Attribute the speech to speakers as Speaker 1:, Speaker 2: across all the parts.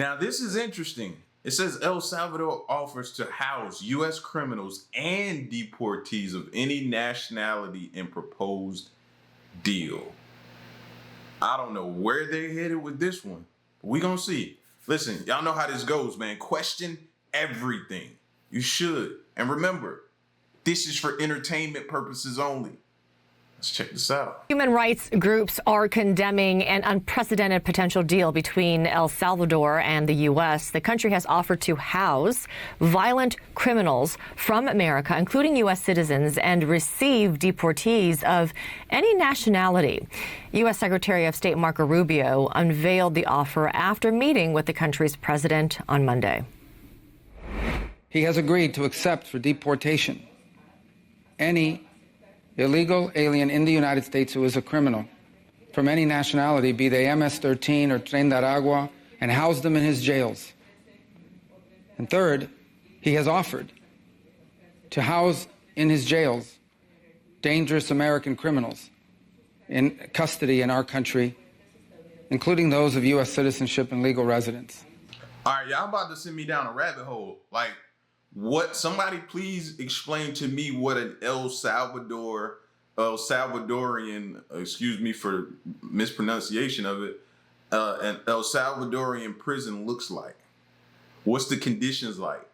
Speaker 1: Now, this is interesting. It says El Salvador offers to house U.S. criminals and deportees of any nationality in proposed deal. I don't know where they're headed with this one. We're going to see. Listen, y'all know how this goes, man. Question everything. You should. And remember, this is for entertainment purposes only. Let's check this out.
Speaker 2: Human rights groups are condemning an unprecedented potential deal between El Salvador and the U.S. The country has offered to house violent criminals from America, including U.S. citizens, and receive deportees of any nationality. U.S. Secretary of State Marco Rubio unveiled the offer after meeting with the country's president on Monday.
Speaker 3: He has agreed to accept for deportation any illegal alien in the United States who is a criminal from any nationality, be they MS-13 or Tren de Aragua, and house them in his jails. And third, he has offered to house in his jails dangerous American criminals in custody in our country, including those of U.S. citizenship and legal residence.
Speaker 1: All right, y'all about to send me down a rabbit hole. Like, what? Somebody please explain to me what an El Salvadorian, excuse me for mispronunciation of it, an El Salvadorian prison looks like. What's the conditions like?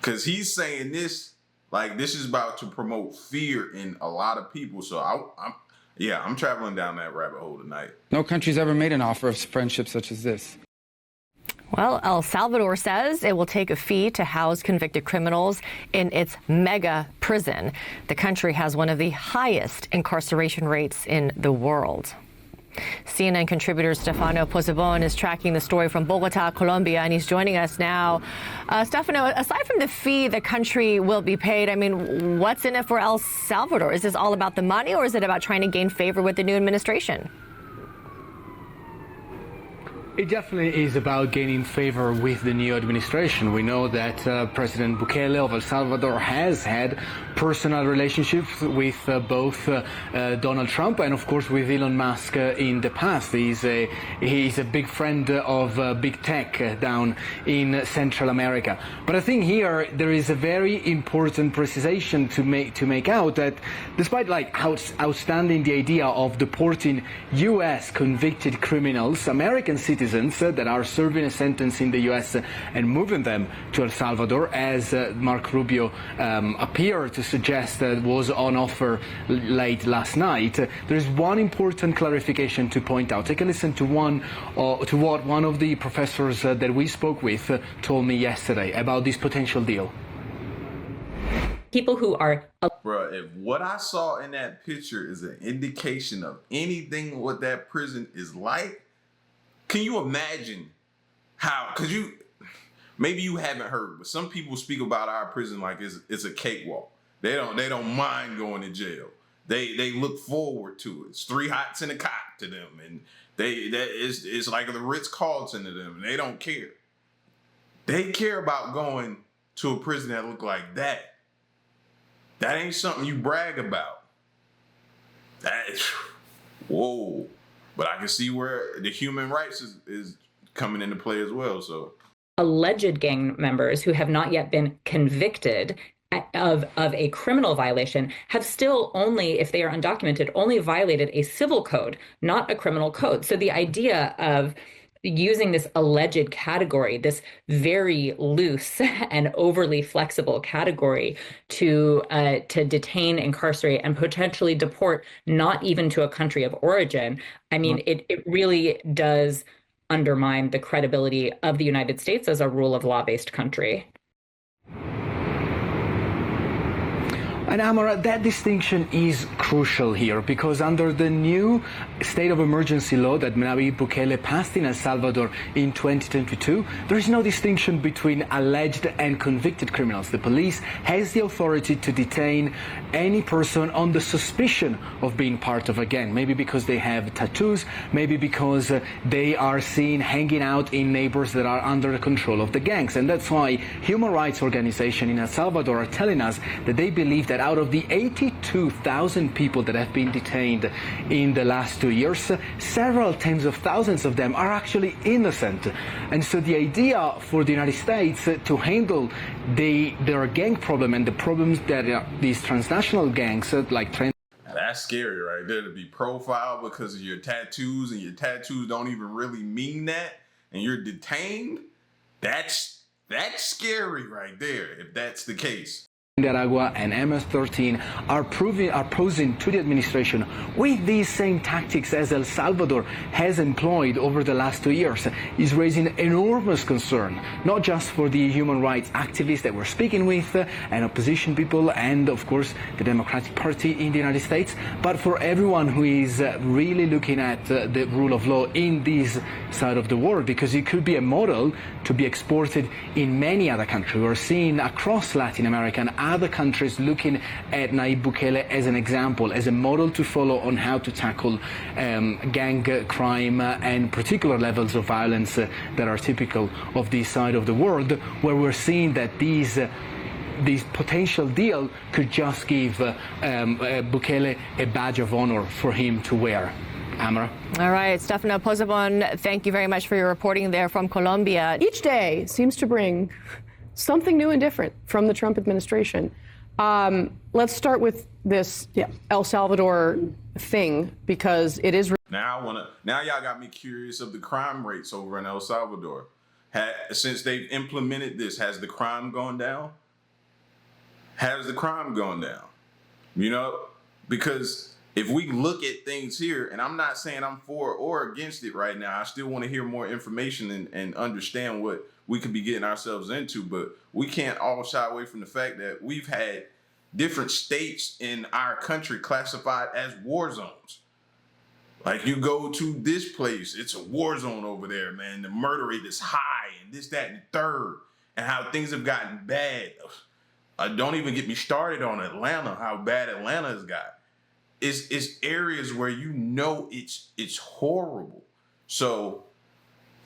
Speaker 1: Because he's saying this, like this is about to promote fear in a lot of people. So I'm traveling down that rabbit hole tonight.
Speaker 3: No country's ever made an offer of friendship such as this.
Speaker 2: Well, El Salvador says it will take a fee to house convicted criminals in its mega prison. The country has one of the highest incarceration rates in the world. CNN contributor Stefano Pozzebon is tracking the story from Bogota, Colombia, and he's joining us now. Stefano, aside from the fee the country will be paid, I mean, what's in it for El Salvador? Is this all about the money, or is it about trying to gain favor with the new administration?
Speaker 4: It definitely is about gaining favor with the new administration. We know that President Bukele of El Salvador has had personal relationships with both Donald Trump and, of course, with Elon Musk in the past. He's a big friend of big tech down in Central America. But I think here there is a very important precision to make out that despite outstanding the idea of deporting U.S. convicted criminals, American citizens that are serving a sentence in the U.S. and moving them to El Salvador, as Marco Rubio appeared to suggest was on offer late last night. There is one important clarification to point out. Take a listen to what one of the professors that we spoke with told me yesterday about this potential deal.
Speaker 5: People who are...
Speaker 1: Bruh, if what I saw in that picture is an indication of anything what that prison is like, can you imagine how, because maybe you haven't heard, but some people speak about our prison like it's a cakewalk. They don't mind going to jail. They look forward to it. It's 3 hots and a cot to them, and it's like the Ritz-Carlton to them, and they don't care. They care about going to a prison that look like that. That ain't something you brag about. Whoa. But I can see where the human rights is coming into play as well. So,
Speaker 5: alleged gang members who have not yet been convicted of a criminal violation have still only, if they are undocumented, only violated a civil code, not a criminal code. So the idea of using this alleged category, this very loose and overly flexible category to detain, incarcerate, and potentially deport, not even to a country of origin, I mean, it really does undermine the credibility of the United States as a rule of law-based country.
Speaker 4: And Amara, that distinction is crucial here because under the new state of emergency law that Nayib Bukele passed in El Salvador in 2022, there is no distinction between alleged and convicted criminals. The police has the authority to detain any person on the suspicion of being part of a gang, maybe because they have tattoos, maybe because they are seen hanging out in neighbors that are under the control of the gangs. And that's why human rights organizations in El Salvador are telling us that they believe that out of the 82,000 people that have been detained in the last 2 years, several tens of thousands of them are actually innocent. And so the idea for the United States to handle their gang problem and the problems that these transnational gangs like
Speaker 1: that's scary right there, to be profiled because of your tattoos, and your tattoos don't even really mean that, and you're detained. That's scary right there if that's the case.
Speaker 4: Nicaragua and MS-13 are posing to the administration with these same tactics as El Salvador has employed over the last 2 years is raising enormous concern, not just for the human rights activists that we're speaking with and opposition people and, of course, the Democratic Party in the United States, but for everyone who is really looking at the rule of law in this side of the world, because it could be a model to be exported in many other countries. We're seeing across Latin America and other countries looking at Nayib Bukele as an example, as a model to follow on how to tackle gang crime and particular levels of violence that are typical of this side of the world, where we're seeing that these potential deal could just give Bukele a badge of honor for him to wear. Amara.
Speaker 2: All right, Stefano Pozzebon, thank you very much for your reporting there from Colombia.
Speaker 6: Each day seems to bring something new and different from the Trump administration. Let's start with this El Salvador thing, because it is.
Speaker 1: Now y'all got me curious of the crime rates over in El Salvador. Since they've implemented this, has the crime gone down? Has the crime gone down? You know, because if we look at things here, and I'm not saying I'm for or against it right now, I still want to hear more information and understand what we could be getting ourselves into, but we can't all shy away from the fact that we've had different states in our country classified as war zones. Like, you go to this place, it's a war zone over there, man. The murder rate is high, and this, that, and the third, and how things have gotten bad. Don't even get me started on Atlanta, how bad Atlanta has got. It's areas where you know it's horrible. So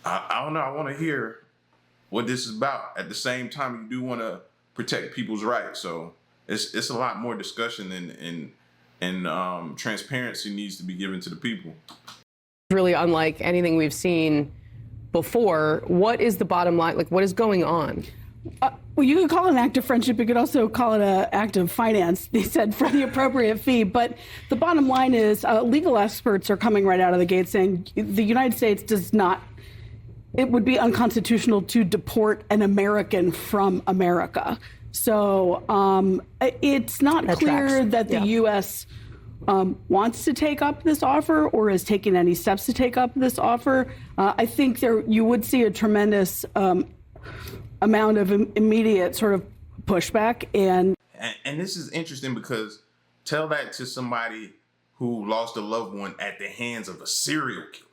Speaker 1: I don't know. I want to hear what this is about. At the same time, you do want to protect people's rights. So it's a lot more discussion and transparency needs to be given to the people.
Speaker 6: Really unlike anything we've seen before. What is the bottom line? Like, what is going on?
Speaker 7: Well, you could call it an act of friendship. You could also call it an act of finance, they said, for the appropriate fee. But the bottom line is legal experts are coming right out of the gate saying the United States does not, it would be unconstitutional to deport an American from America. So it's not clear that the U.S. Wants to take up this offer or is taking any steps to take up this offer. I think you would see a tremendous amount of immediate sort of pushback. And
Speaker 1: this is interesting because tell that to somebody who lost a loved one at the hands of a serial killer.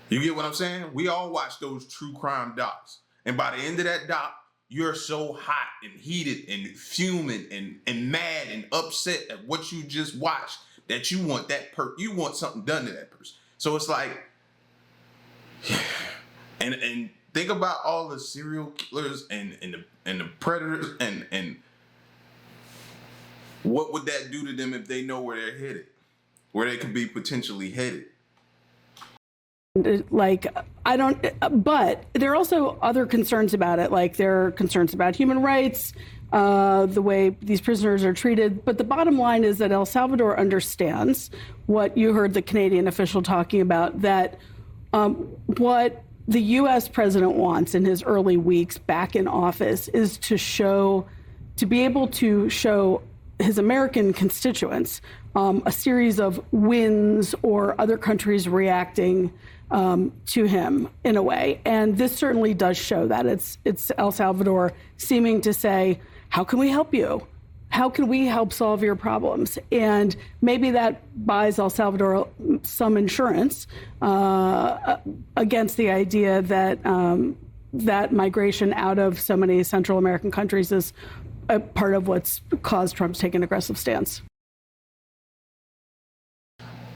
Speaker 1: You get what I'm saying? We all watch those true crime docs. And by the end of that doc, you're so hot and heated and fuming and mad and upset at what you just watched that you want you want something done to that person. So it's like, and think about all the serial killers and the predators and what would that do to them if they know where they're headed, where they could be potentially headed.
Speaker 7: Like, but there are also other concerns about it. Like, there are concerns about human rights, the way these prisoners are treated. But the bottom line is that El Salvador understands what you heard the Canadian official talking about, that what the U.S. president wants in his early weeks back in office is to be able to show his American constituents a series of wins or other countries reacting to him in a way. And this certainly does show that. It's El Salvador seeming to say, how can we help you? How can we help solve your problems? And maybe that buys El Salvador some insurance against the idea that that migration out of so many Central American countries is a part of what's caused Trump to take an aggressive stance.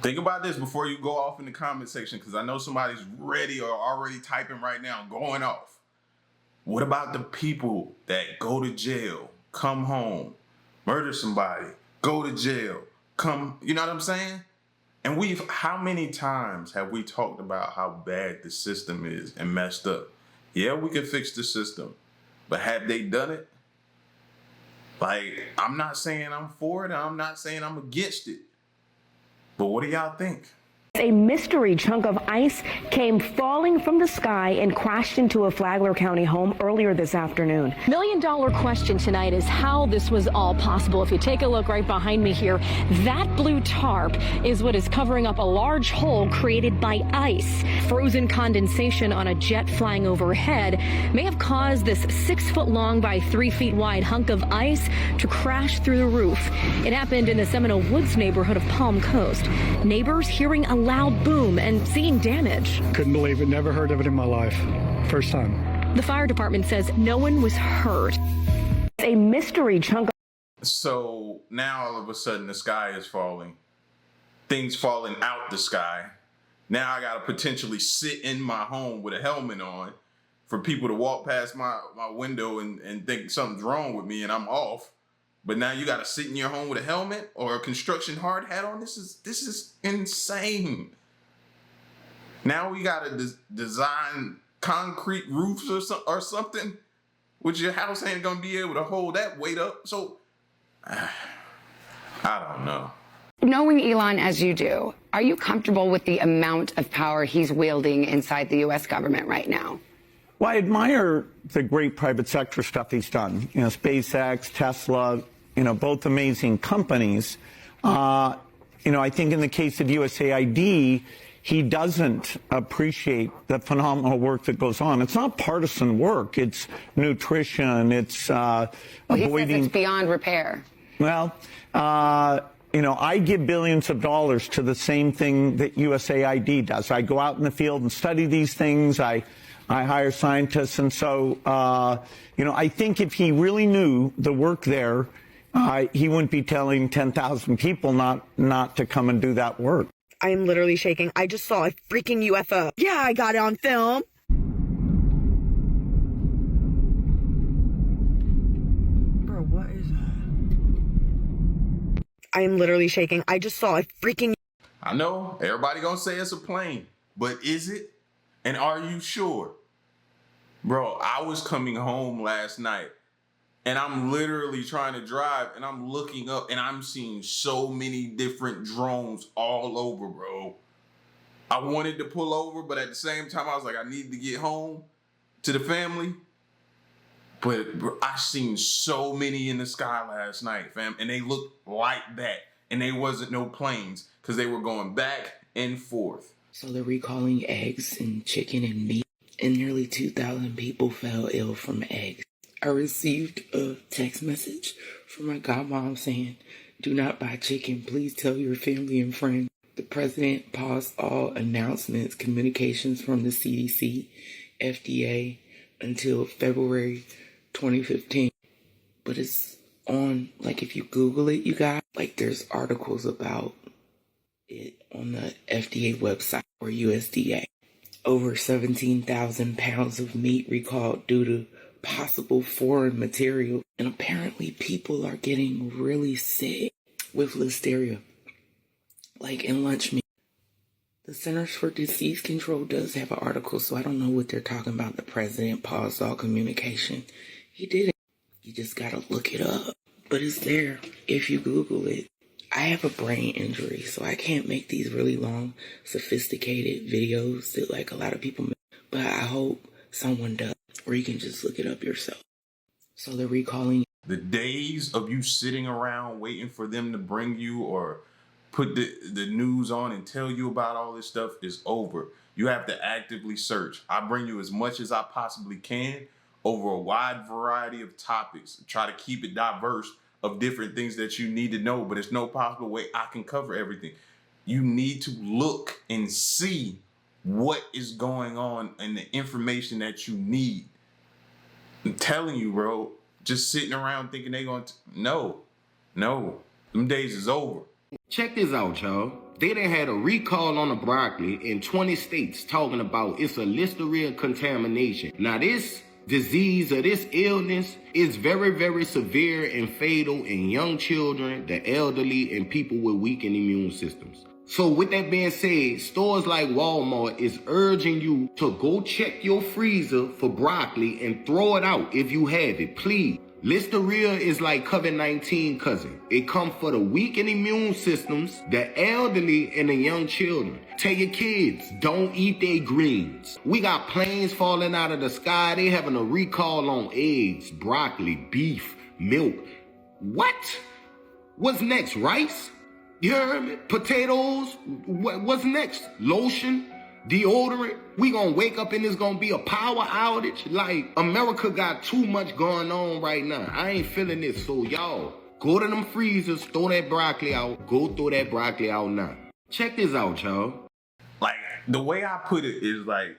Speaker 1: Think about this before you go off in the comment section, because I know somebody's ready or already typing right now, going off. What about the people that go to jail, come home, murder somebody, go to jail, come, you know what I'm saying? And how many times have we talked about how bad the system is and messed up? Yeah, we can fix the system, but have they done it? Like, I'm not saying I'm for it, I'm not saying I'm against it, but what do y'all think?
Speaker 8: A mystery chunk of ice came falling from the sky and crashed into a Flagler County home earlier this afternoon.
Speaker 9: $1 million question tonight is how this was all possible. If you take a look right behind me here, that blue tarp is what is covering up a large hole created by ice. Frozen condensation on a jet flying overhead may have caused this 6-foot-long by 3-feet-wide hunk of ice to crash through the roof. It happened in the Seminole Woods neighborhood of Palm Coast. Neighbors hearing a loud boom and seeing damage.
Speaker 10: Couldn't believe it. Never heard of it in my life. First time.
Speaker 9: The fire department says no one was hurt.
Speaker 8: A mystery chunk.
Speaker 1: So now all of a sudden the sky is falling. Things falling out the sky. Now I got to potentially sit in my home with a helmet on for people to walk past my window and think something's wrong with me and I'm off. But now you got to sit in your home with a helmet or a construction hard hat on. This is insane. Now we got to design concrete roofs or something, which your house ain't going to be able to hold that weight up. So, I don't know.
Speaker 11: Knowing Elon as you do, are you comfortable with the amount of power he's wielding inside the U.S. government right now?
Speaker 12: Well, I admire the great private sector stuff he's done. You know, SpaceX, Tesla, you know, both amazing companies. You know, I think in the case of USAID, he doesn't appreciate the phenomenal work that goes on. It's not partisan work. It's nutrition. It's avoiding.
Speaker 11: He says it's beyond repair.
Speaker 12: Well, you know, I give billions of dollars to the same thing that USAID does. I go out in the field and study these things. I hire scientists. And so, you know, I think if he really knew the work there, he wouldn't be telling 10,000 people not to come and do that work.
Speaker 8: I am literally shaking. I just saw a freaking UFO. Yeah, I got it on film. Bro, what is that? I am literally shaking. I just saw a freaking...
Speaker 1: I know everybody gonna say it's a plane, but is it? And are you sure? Bro, I was coming home last night and I'm literally trying to drive and I'm looking up and I'm seeing so many different drones all over, bro. I wanted to pull over, but at the same time, I was like, I need to get home to the family. But bro, I seen so many in the sky last night, fam, and they looked like that. And they wasn't no planes because they were going back and forth.
Speaker 13: So they're recalling eggs and chicken and meat, and nearly 2,000 people fell ill from eggs. I received a text message from my godmom saying, "Do not buy chicken. Please tell your family and friends." The president paused all announcements, communications from the CDC, FDA until February 2015. But it's on, like, if you Google it, you guys, like, there's articles about it on the FDA website or USDA. Over 17,000 pounds of meat recalled due to possible foreign material. And apparently people are getting really sick with listeria, like in lunch meat. The Centers for Disease Control does have an article, so I don't know what they're talking about. The president paused all communication. He did it. You just gotta look it up. But it's there if you Google it. I have a brain injury, so I can't make these really long, sophisticated videos that, like, a lot of people make. But I hope someone does, or you can just look it up yourself. So they're recalling.
Speaker 1: The days of you sitting around waiting for them to bring you or put the news on and tell you about all this stuff is over. You have to actively search. I bring you as much as I possibly can over a wide variety of topics. Try to keep it diverse of different things that you need to know, but there's no possible way I can cover everything. You need to look and see what is going on and the information that you need. I'm telling you, bro, just sitting around thinking they're going to, no, them days is over.
Speaker 14: Check this out, y'all. They done had a recall on the broccoli in 20 states talking about it's a listeria contamination. Now this disease or this illness is very, very severe and fatal in young children, the elderly, and people with weakened immune systems. So with that being said, stores like Walmart is urging you to go check your freezer for broccoli and throw it out if you have it, please. Listeria is like COVID-19 cousin. It comes for the weak and immune systems, the elderly, and the young children. Tell your kids, don't eat their greens. We got planes falling out of the sky. They having a recall on eggs, broccoli, beef, milk. What? What's next? Rice? You heard me? Potatoes? What's next? Lotion? Deodorant? We gonna wake up and it's gonna be a power outage? Like, America got too much going on right now. I ain't feeling this, so y'all, go to them freezers, throw that broccoli out. Go throw that broccoli out now. Check this out, y'all.
Speaker 1: Like, the way I put it is like,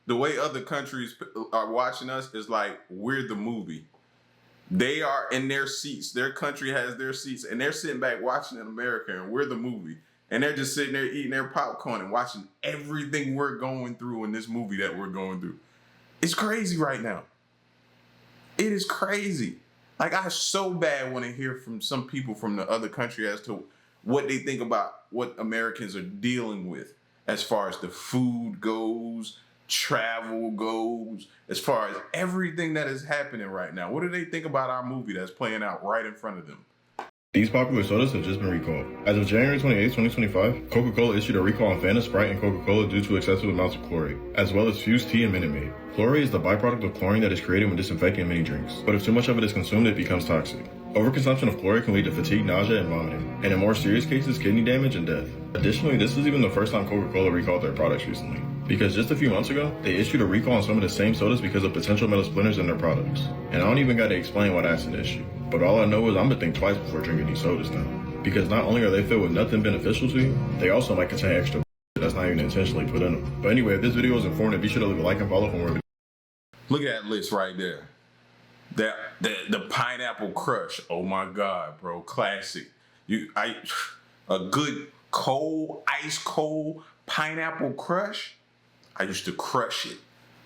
Speaker 1: the way other countries are watching us is like, we're the movie. They are in their seats. Their country has their seats, and they're sitting back watching in America, and we're the movie. And they're just sitting there eating their popcorn and watching everything we're going through in this movie that we're going through. It's crazy right now. It is crazy. Like, I so bad want to hear from some people from the other country as to what they think about what Americans are dealing with as far as the food goes, travel goes, as far as everything that is happening right now. What do they think about our movie that's playing out right in front of them?
Speaker 15: These popular sodas have just been recalled. As of January 28, 2025, Coca-Cola issued a recall on Fanta, Sprite, and Coca-Cola due to excessive amounts of chlorate, as well as Fused Tea and Minute Maid. Chlorate is the byproduct of chlorine that is created when disinfecting many drinks, but if too much of it is consumed, it becomes toxic. Overconsumption of chlorate can lead to fatigue, nausea, and vomiting, and in more serious cases, kidney damage and death. Additionally, this is even the first time Coca-Cola recalled their products recently, because just a few months ago, they issued a recall on some of the same sodas because of potential metal splinters in their products. And I don't even gotta explain why that's an issue, but all I know is I'm gonna think twice before drinking these sodas now. Because not only are they filled with nothing beneficial to you, they also might contain extra that's not even intentionally put in them. But anyway, if this video was informative, be sure to leave a like and follow for more videos.
Speaker 1: Look at that list right there. The pineapple crush. Oh my God, bro. Classic. A good cold, ice cold pineapple crush. I used to crush it.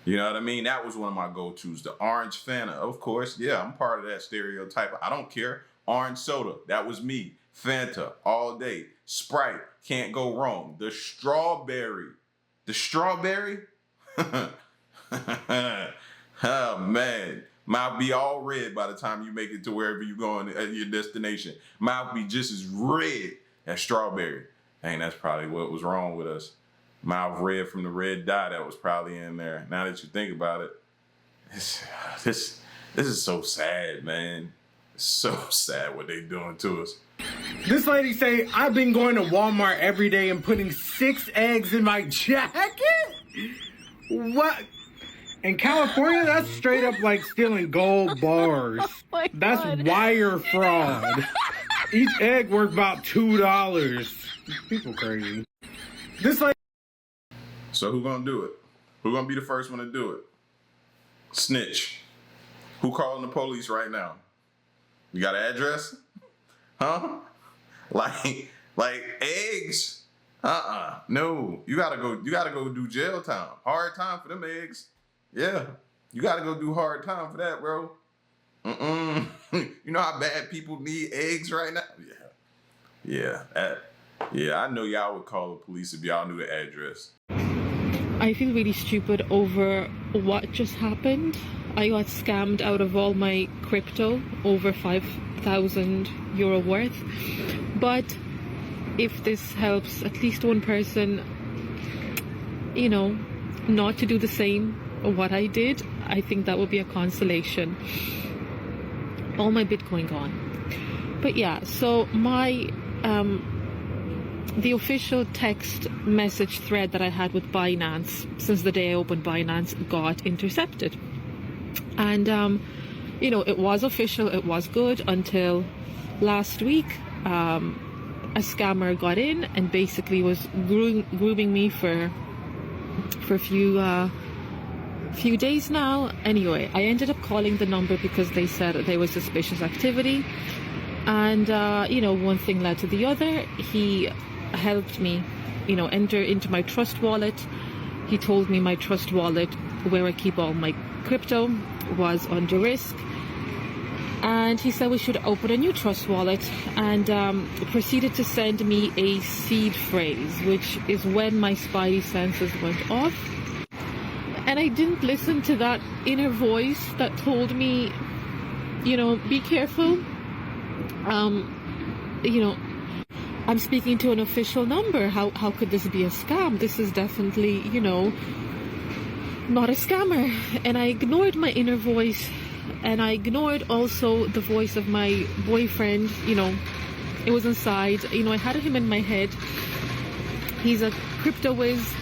Speaker 1: You know what I mean? That was one of my go-tos. The orange Fanta, of course. Yeah, I'm part of that stereotype. I don't care. Orange soda, that was me. Fanta, all day. Sprite, can't go wrong. The strawberry. Oh, man. Mouth be all red by the time you make it to wherever you're going at your destination. Mouth be just as red as strawberry. Dang, that's probably what was wrong with us. Mouth red from the red dye that was probably in there. Now that you think about it, this is so sad, man. It's so sad what they doing to us.
Speaker 16: This lady say, I've been going to Walmart every day and putting 6 eggs in my jacket? What? In California, that's straight up like stealing gold bars.
Speaker 9: Oh
Speaker 16: that's wire fraud. Each egg worth about $2. People crazy. This lady.
Speaker 1: So who gonna do it? Who gonna be the first one to do it? Snitch. Who calling the police right now? You got an address? Huh? Like eggs? No. You gotta go do jail time. Hard time for them eggs. Yeah. You gotta go do hard time for that, bro. You know how bad people need eggs right now? Yeah. I know y'all would call the police if y'all knew the address.
Speaker 17: I feel really stupid over what just happened. I got scammed out of all my crypto, over 5,000 euro worth. But if this helps at least one person, you know, not to do the same what I did, I think that would be a consolation. All my Bitcoin gone. But yeah, so my the official text message thread that I had with Binance since the day I opened Binance got intercepted. And you know, it was official, it was good until last week. A scammer got in and basically was grooming me for a few days now. Anyway, I ended up calling the number because they said there was suspicious activity, and you know, one thing led to the other. He helped me, you know, enter into my Trust wallet. He told me my Trust wallet where I keep all my crypto was under risk. And he said we should open a new trust wallet, and proceeded to send me a seed phrase, which is when my spidey senses went off. And I didn't listen to that inner voice that told me, you know, be careful. You know, I'm speaking to an official number. How could this be a scam? This is definitely, you know, not a scammer. And I ignored my inner voice. And I ignored also the voice of my boyfriend. You know, it was inside. You know, I had him in my head. He's a crypto whiz.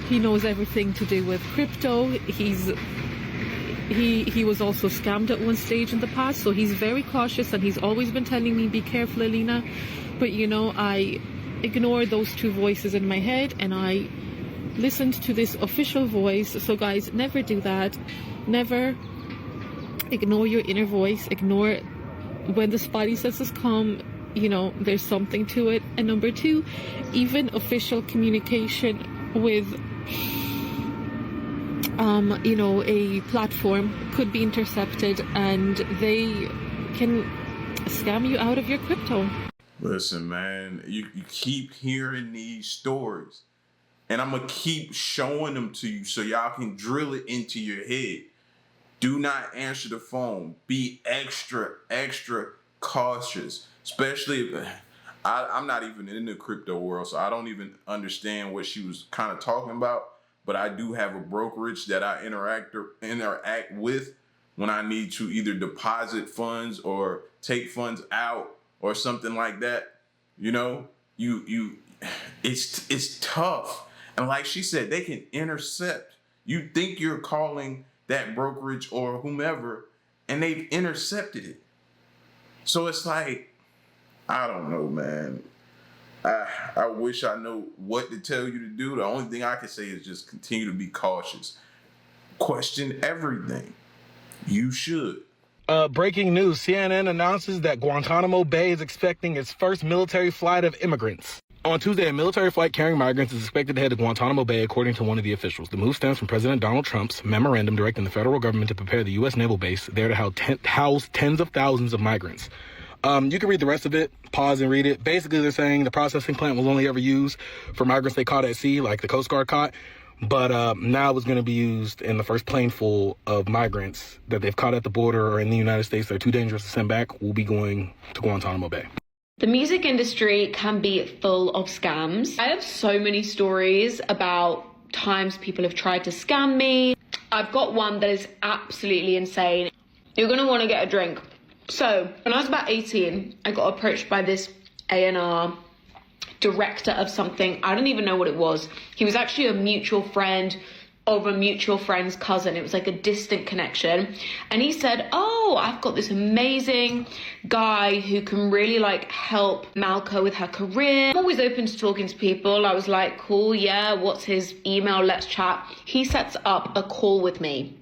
Speaker 17: He knows everything to do with crypto. He was also scammed at one stage in the past, so he's very cautious, and he's always been telling me, be careful, Alina. But, you know, I ignored those two voices in my head, and I listened to this official voice. So, guys, never do that. Never ignore your inner voice. Ignore when the spidey senses come, you know, there's something to it. And number two, even official communication with you know, a platform could be intercepted, and they can scam you out of your crypto.
Speaker 1: Listen, man, you keep hearing these stories, and I'm gonna keep showing them to you so y'all can drill it into your head. Do not answer the phone. Be extra cautious, especially if I'm not even in the crypto world, so I don't even understand what she was kind of talking about. But I do have a brokerage that I interact with when I need to either deposit funds or take funds out or something like that. You know, it's tough. And like she said, they can intercept. You think you're calling that brokerage or whomever, and they've intercepted it. So it's like, I don't know, man. I wish I know what to tell you to do. The only thing I can say is just continue to be cautious. Question everything. You should.
Speaker 18: Breaking news. CNN announces that Guantanamo Bay is expecting its first military flight of immigrants. On Tuesday, a military flight carrying migrants is expected to head to Guantanamo Bay, according to one of the officials. The move stems from President Donald Trump's memorandum directing the federal government to prepare the U.S. naval base there to house tens of thousands of migrants. You can read the rest of it, pause and read it. Basically, they're saying the processing plant will only ever use for migrants they caught at sea, like the Coast Guard caught. But now it's going to be used in the first plane full of migrants that they've caught at the border or in the United States that are too dangerous to send back will be going to Guantanamo Bay.
Speaker 19: The music industry can be full of scams. I have so many stories about times people have tried to scam me. I've got one that is absolutely insane. You're going to want to get a drink. So, when I was about 18, I got approached by this A&R director of something. I don't even know what it was. He was actually a mutual friend of a mutual friend's cousin. It was like a distant connection. And he said, oh, I've got this amazing guy who can really like help Malco with her career. I'm always open to talking to people. I was like, cool, yeah, what's his email? Let's chat. He sets up a call with me.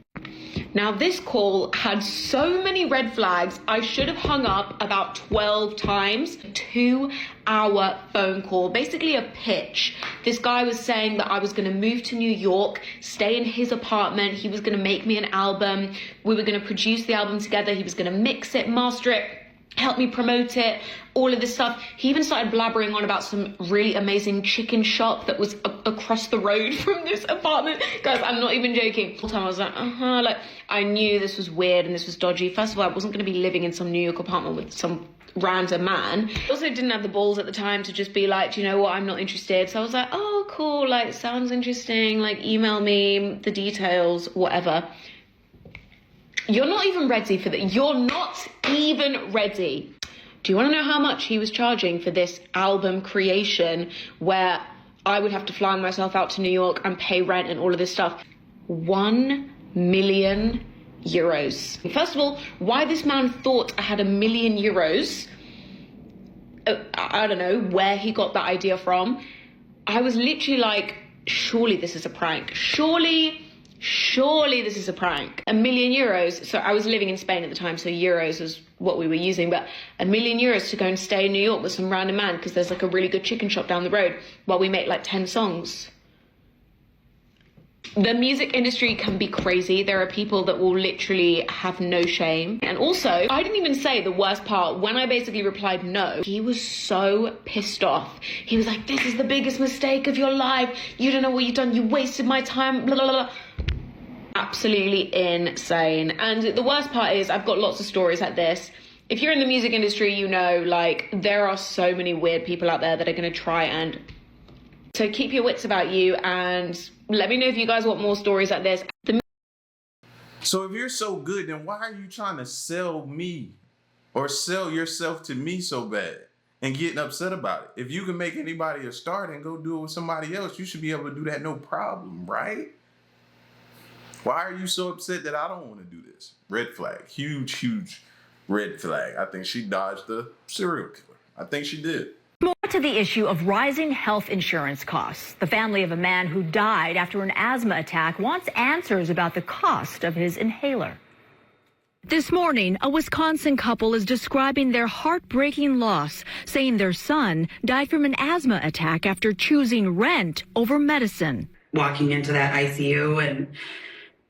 Speaker 19: Now, this call had so many red flags, I should have hung up about 12 times. 2-hour phone call, basically a pitch. This guy was saying that I was going to move to New York, stay in his apartment. He was going to make me an album. We were going to produce the album together. He was going to mix it, master it, help me promote it, all of this stuff. He even started blabbering on about some really amazing chicken shop that was across the road from this apartment. Guys, I'm not even joking. The whole time I was like, like, I knew this was weird and this was dodgy. First of all, I wasn't going to be living in some New York apartment with some random man. I also didn't have the balls at the time to just be like, do you know what, I'm not interested. So I was like, oh, cool, like, sounds interesting, like, email me the details, whatever. You're not even ready for that. You're not even ready. Do you want to know how much he was charging for this album creation where I would have to fly myself out to New York and pay rent and all of this stuff? 1 million euros. First of all, why this man thought I had 1 million euros, I don't know where he got that idea from. I was literally like, surely this is a prank. Surely this is a prank. 1 million euros. So I was living in Spain at the time, so euros was what we were using, but 1 million euros to go and stay in New York with some random man because there's like a really good chicken shop down the road while we make like 10 songs. The music industry can be crazy. There are people that will literally have no shame. And also, I didn't even say the worst part. When I basically replied no, he was so pissed off. He was like, this is the biggest mistake of your life. You don't know what you've done. You wasted my time, blah, blah, blah. Absolutely insane. And the worst part is I've got lots of stories like this. If you're in the music industry, you know, like, there are so many weird people out there that are going to try and... So keep your wits about you and let me know if you guys want more stories like this.
Speaker 1: So if you're so good, then why are you trying to sell me or sell yourself to me so bad and getting upset about it? If you can make anybody a star and go do it with somebody else, you should be able to do that no problem, right? Why are you so upset that I don't want to do this? Red flag. Huge, huge red flag. I think she dodged the serial killer. I think she did.
Speaker 20: More to the issue of rising health insurance costs. The family of a man who died after an asthma attack wants answers about the cost of his inhaler. This morning, a Wisconsin couple is describing their heartbreaking loss, saying their son died from an asthma attack after choosing rent over medicine.
Speaker 21: Walking into that ICU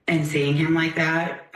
Speaker 21: and seeing him like that,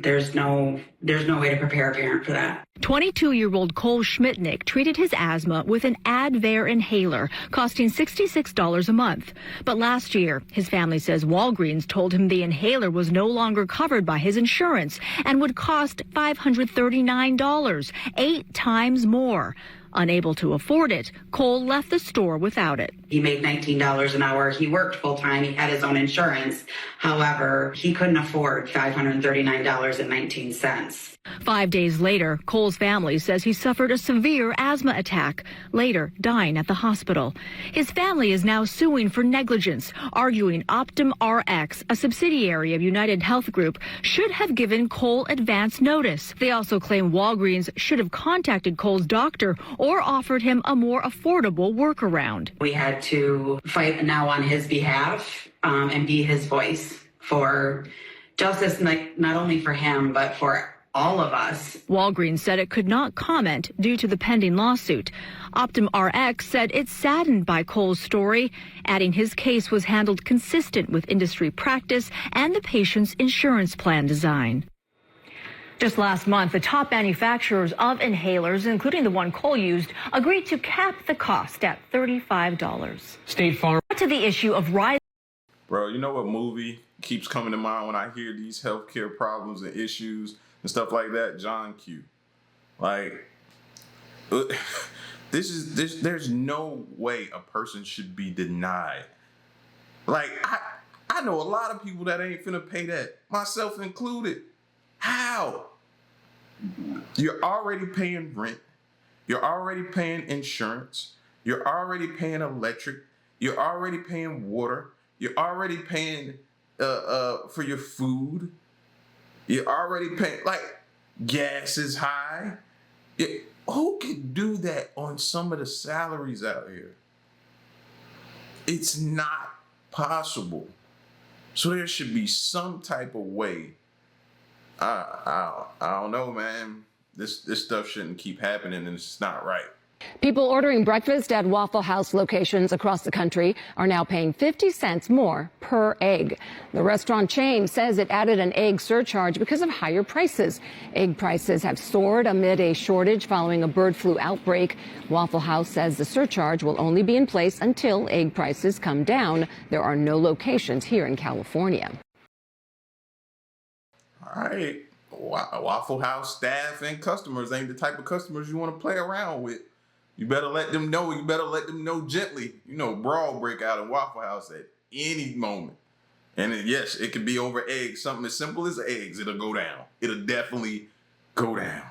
Speaker 21: there's no way to prepare a parent for that.
Speaker 20: 22-year-old Cole Schmitnick treated his asthma with an Advair inhaler, costing $66 a month. But last year, his family says Walgreens told him the inhaler was no longer covered by his insurance and would cost $539, 8 times more. Unable to afford it, Cole left the store without it.
Speaker 21: He made $19 an hour. He worked full time. He had his own insurance. However, he couldn't afford $539.19.
Speaker 20: 5 days later, Cole's family says he suffered a severe asthma attack, later dying at the hospital. His family is now suing for negligence, arguing Optum Rx, a subsidiary of United Health Group, should have given Cole advance notice. They also claim Walgreens should have contacted Cole's doctor or offered him a more affordable workaround.
Speaker 21: We had to fight now on his behalf and be his voice for justice, not only for him, but for all of us.
Speaker 20: Walgreens said it could not comment due to the pending lawsuit. Optum Rx said it's saddened by Cole's story, adding his case was handled consistent with industry practice and the patient's insurance plan design. Just last month, the top manufacturers of inhalers, including the one Cole used, agreed to cap the cost at $35.
Speaker 4: State Farm.
Speaker 20: To the issue of rising.
Speaker 1: Bro, you know what movie keeps coming to mind when I hear these healthcare problems and issues and stuff like that? John Q. Like, there's no way a person should be denied. Like, I know a lot of people that ain't finna pay that, myself included. How? You're already paying rent. You're already paying insurance. You're already paying electric. You're already paying water. You're already paying for your food. You're already paying, like, gas is high. Who can do that on some of the salaries out here? It's not possible. So there should be some type of way. I don't know, man. This stuff shouldn't keep happening, and it's not right.
Speaker 2: People ordering breakfast at Waffle House locations across the country are now paying 50 cents more per egg. The restaurant chain says it added an egg surcharge because of higher prices. Egg prices have soared amid a shortage following a bird flu outbreak. Waffle House says the surcharge will only be in place until egg prices come down. There are no locations here in California.
Speaker 1: All right. Waffle House staff and customers ain't the type of customers you want to play around with. You better let them know. You better let them know gently. You know, brawl break out in Waffle House at any moment. And yes, it could be over eggs. Something as simple as eggs. It'll go down. It'll definitely go down.